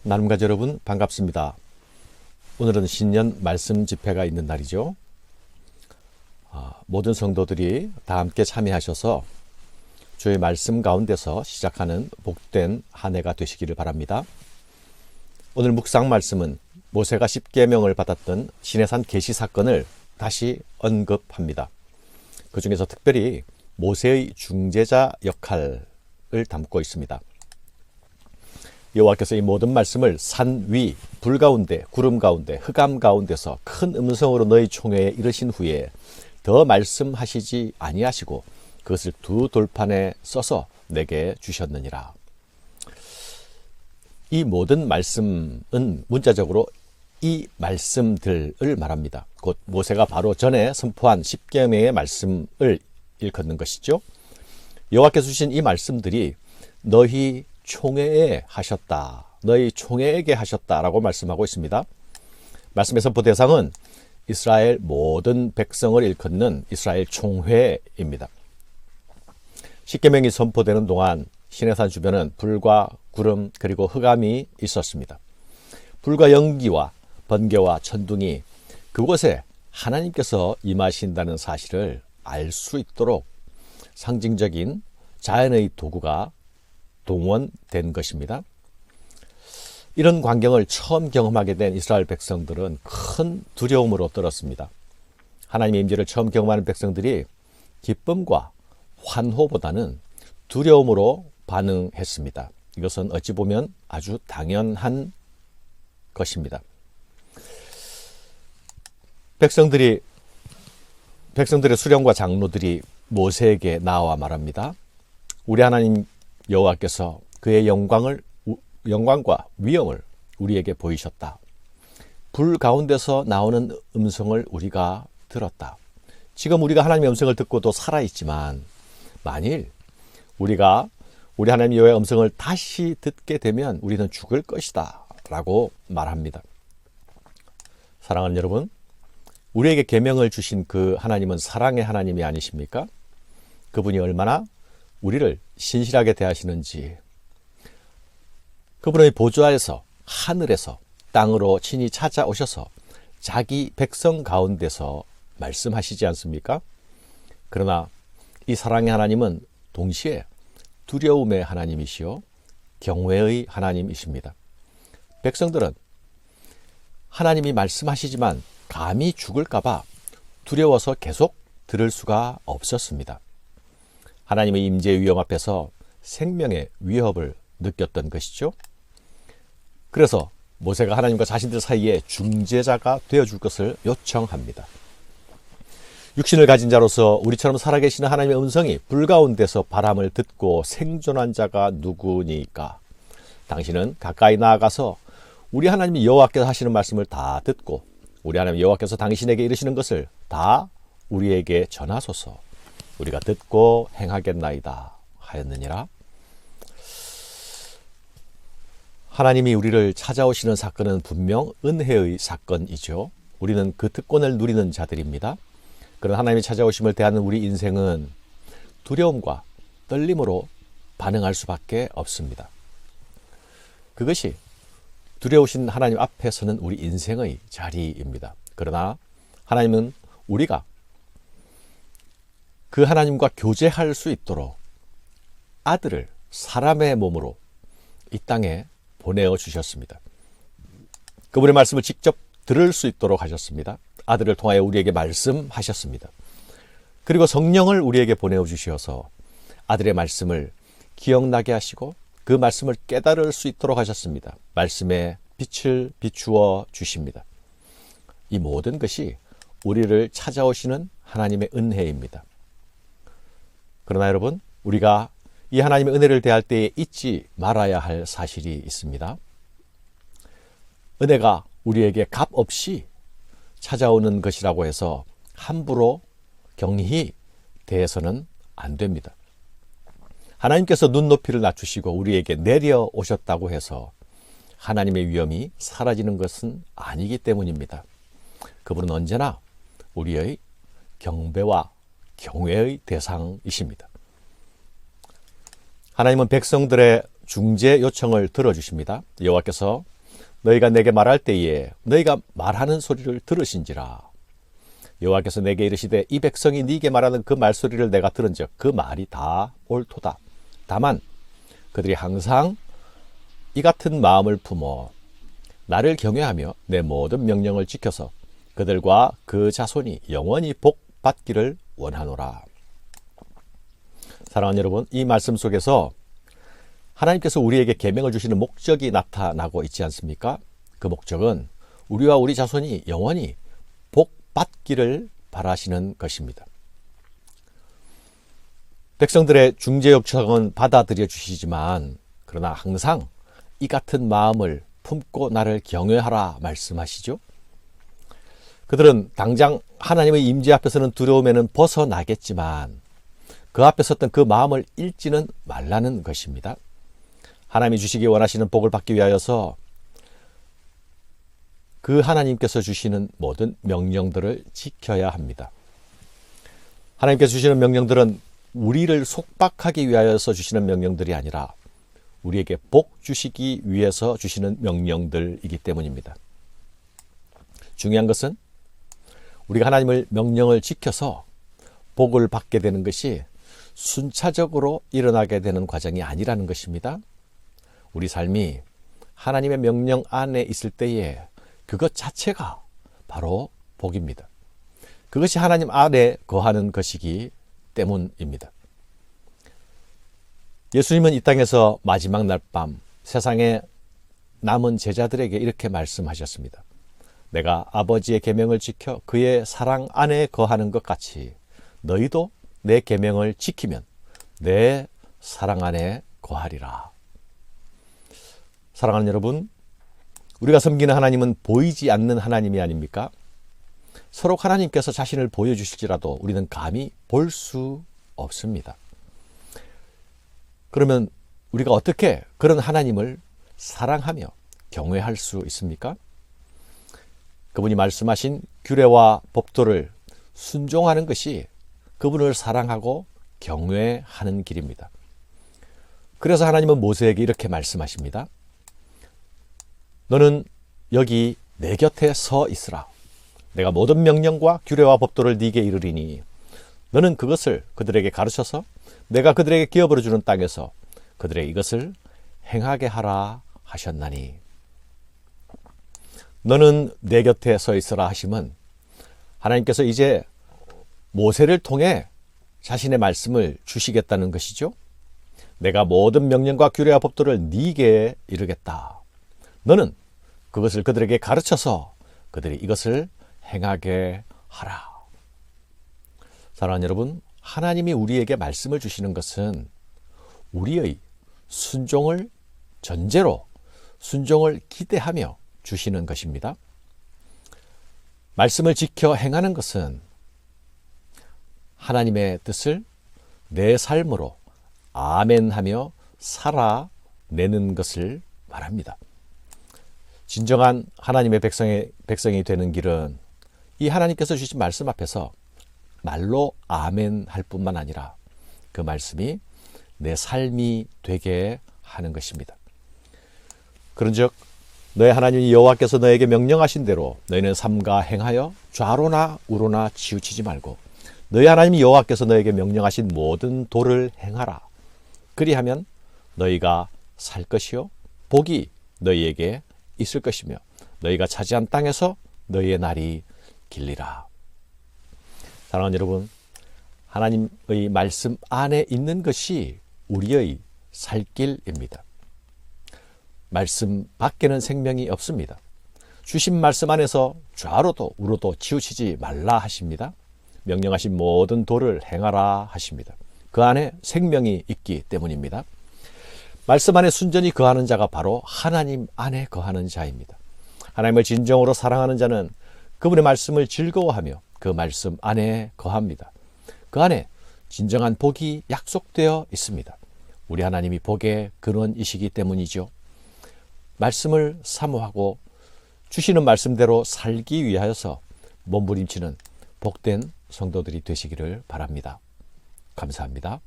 나눔가족 여러분 반갑습니다. 오늘은 신년 말씀 집회가 있는 날이죠. 모든 성도들이 다 함께 참여하셔서 주의 말씀 가운데서 시작하는 복된 한 해가 되시기를 바랍니다. 오늘 묵상 말씀은 모세가 십계명을 받았던 시내산 계시 사건을 다시 언급합니다. 그 중에서 특별히 모세의 중재자 역할을 담고 있습니다. 여호와께서 이 모든 말씀을 산 위, 불 가운데, 구름 가운데, 흑암 가운데서 큰 음성으로 너희 총회에 이르신 후에 더 말씀하시지 아니하시고 그것을 두 돌판에 써서 내게 주셨느니라. 이 모든 말씀은 문자적으로 이 말씀들을 말합니다. 곧 모세가 바로 전에 선포한 십계명의 말씀을 일컫는 것이죠. 여호와께서 주신 이 말씀들이 너희 총회에 하셨다, 너희 총회에게 하셨다라고 말씀하고 있습니다. 말씀의 선포 대상은 이스라엘 모든 백성을 일컫는 이스라엘 총회입니다. 십계명이 선포되는 동안 시내산 주변은 불과 구름 그리고 흑암이 있었습니다. 불과 연기와 번개와 천둥이 그곳에 하나님께서 임하신다는 사실을 알 수 있도록 상징적인 자연의 도구가 동원된 것입니다. 이런 광경을 처음 경험하게 된 이스라엘 백성들은 큰 두려움으로 떨었습니다. 하나님의 임재를 처음 경험하는 백성들이 기쁨과 환호보다는 두려움으로 반응했습니다. 이것은 어찌 보면 아주 당연한 것입니다. 백성들의 수령과 장로들이 모세에게 나와 말합니다. 우리 하나님 여호와께서 그의 영광과 위엄을 우리에게 보이셨다. 불 가운데서 나오는 음성을 우리가 들었다. 지금 우리가 하나님의 음성을 듣고도 살아있지만 만일 우리가 우리 하나님 여호와의 음성을 다시 듣게 되면 우리는 죽을 것이다 라고 말합니다. 사랑하는 여러분, 우리에게 계명을 주신 그 하나님은 사랑의 하나님이 아니십니까? 그분이 얼마나 우리를 신실하게 대하시는지, 그분의 보좌에서 하늘에서 땅으로 친히 찾아오셔서 자기 백성 가운데서 말씀하시지 않습니까? 그러나 이 사랑의 하나님은 동시에 두려움의 하나님이시요 경외의 하나님이십니다. 백성들은 하나님이 말씀하시지만 감히 죽을까 봐 두려워서 계속 들을 수가 없었습니다. 하나님의 임재의 위험 앞에서 생명의 위협을 느꼈던 것이죠. 그래서 모세가 하나님과 자신들 사이에 중재자가 되어줄 것을 요청합니다. 육신을 가진 자로서 우리처럼 살아계시는 하나님의 음성이 불 가운데서 바람을 듣고 생존한 자가 누구니까? 당신은 가까이 나아가서 우리 하나님 여호와께서 하시는 말씀을 다 듣고 우리 하나님 여호와께서 당신에게 이르시는 것을 다 우리에게 전하소서. 우리가 듣고 행하겠나이다 하였느니라. 하나님이 우리를 찾아오시는 사건은 분명 은혜의 사건이죠. 우리는 그 특권을 누리는 자들입니다. 그런 하나님이 찾아오심을 대하는 우리 인생은 두려움과 떨림으로 반응할 수밖에 없습니다. 그것이 두려우신 하나님 앞에서는 우리 인생의 자리입니다. 그러나 하나님은 우리가 그 하나님과 교제할 수 있도록 아들을 사람의 몸으로 이 땅에 보내어 주셨습니다. 그분의 말씀을 직접 들을 수 있도록 하셨습니다. 아들을 통하여 우리에게 말씀하셨습니다. 그리고 성령을 우리에게 보내어 주셔서 아들의 말씀을 기억나게 하시고 그 말씀을 깨달을 수 있도록 하셨습니다. 말씀에 빛을 비추어 주십니다. 이 모든 것이 우리를 찾아오시는 하나님의 은혜입니다. 그러나 여러분, 우리가 이 하나님의 은혜를 대할 때에 잊지 말아야 할 사실이 있습니다. 은혜가 우리에게 값 없이 찾아오는 것이라고 해서 함부로 경히 대해서는 안 됩니다. 하나님께서 눈높이를 낮추시고 우리에게 내려오셨다고 해서 하나님의 위엄이 사라지는 것은 아니기 때문입니다. 그분은 언제나 우리의 경배와 경외의 대상이십니다. 하나님은 백성들의 중재 요청을 들어주십니다. 여호와께서 너희가 내게 말할 때에 너희가 말하는 소리를 들으신지라. 여호와께서 내게 이르시되 이 백성이 네게 말하는 그 말소리를 내가 들은즉 그 말이 다 옳도다. 다만 그들이 항상 이 같은 마음을 품어 나를 경외하며 내 모든 명령을 지켜서 그들과 그 자손이 영원히 복 받기를 원하노라. 사랑하는 여러분, 이 말씀 속에서 하나님께서 우리에게 계명을 주시는 목적이 나타나고 있지 않습니까? 그 목적은 우리와 우리 자손이 영원히 복 받기를 바라시는 것입니다. 백성들의 중재 요청은 받아들여 주시지만 그러나 항상 이 같은 마음을 품고 나를 경외하라 말씀하시죠. 그들은 당장 하나님의 임재 앞에서는 두려움에는 벗어나겠지만 그 앞에 섰던 그 마음을 잃지는 말라는 것입니다. 하나님이 주시기 원하시는 복을 받기 위하여서 그 하나님께서 주시는 모든 명령들을 지켜야 합니다. 하나님께서 주시는 명령들은 우리를 속박하기 위하여서 주시는 명령들이 아니라 우리에게 복 주시기 위해서 주시는 명령들이기 때문입니다. 중요한 것은 우리가 하나님의 명령을 지켜서 복을 받게 되는 것이 순차적으로 일어나게 되는 과정이 아니라는 것입니다. 우리 삶이 하나님의 명령 안에 있을 때에 그것 자체가 바로 복입니다. 그것이 하나님 안에 거하는 것이기 때문입니다. 예수님은 이 땅에서 마지막 날 밤 세상에 남은 제자들에게 이렇게 말씀하셨습니다. 내가 아버지의 계명을 지켜 그의 사랑 안에 거하는 것 같이 너희도 내 계명을 지키면 내 사랑 안에 거하리라. 사랑하는 여러분, 우리가 섬기는 하나님은 보이지 않는 하나님이 아닙니까? 서로 하나님께서 자신을 보여주실지라도 우리는 감히 볼 수 없습니다. 그러면 우리가 어떻게 그런 하나님을 사랑하며 경외할 수 있습니까? 그분이 말씀하신 규례와 법도를 순종하는 것이 그분을 사랑하고 경외하는 길입니다. 그래서 하나님은 모세에게 이렇게 말씀하십니다. 너는 여기 내 곁에 서 있으라. 내가 모든 명령과 규례와 법도를 네게 이르리니 너는 그것을 그들에게 가르쳐서 내가 그들에게 기업으로 주는 땅에서 그들에게 이것을 행하게 하라 하셨나니. 너는 내 곁에 서 있으라 하심은 하나님께서 이제 모세를 통해 자신의 말씀을 주시겠다는 것이죠. 내가 모든 명령과 규례와 법도를 네게 이르겠다. 너는 그것을 그들에게 가르쳐서 그들이 이것을 행하게 하라. 사랑하는 여러분, 하나님이 우리에게 말씀을 주시는 것은 우리의 순종을 전제로 순종을 기대하며 주시는 것입니다. 말씀을 지켜 행하는 것은 하나님의 뜻을 내 삶으로 아멘하며 살아내는 것을 말합니다. 진정한 하나님의 백성이 되는 길은 이 하나님께서 주신 말씀 앞에서 말로 아멘할 뿐만 아니라 그 말씀이 내 삶이 되게 하는 것입니다. 그런즉 너의 하나님 여호와께서 너에게 명령하신 대로 너희는 삼가 행하여 좌로나 우로나 치우치지 말고 너희 하나님 여호와께서 너에게 명령하신 모든 도를 행하라. 그리하면 너희가 살 것이요 복이 너희에게 있을 것이며 너희가 차지한 땅에서 너희의 날이 길리라. 사랑하는 여러분, 하나님의 말씀 안에 있는 것이 우리의 살 길입니다. 말씀 밖에는 생명이 없습니다. 주신 말씀 안에서 좌로도 우로도 치우치지 말라 하십니다. 명령하신 모든 도를 행하라 하십니다. 그 안에 생명이 있기 때문입니다. 말씀 안에 순전히 거하는 자가 바로 하나님 안에 거하는 자입니다. 하나님을 진정으로 사랑하는 자는 그분의 말씀을 즐거워하며 그 말씀 안에 거합니다. 그 안에 진정한 복이 약속되어 있습니다. 우리 하나님이 복의 근원이시기 때문이죠. 말씀을 사모하고 주시는 말씀대로 살기 위하여서 몸부림치는 복된 성도들이 되시기를 바랍니다. 감사합니다.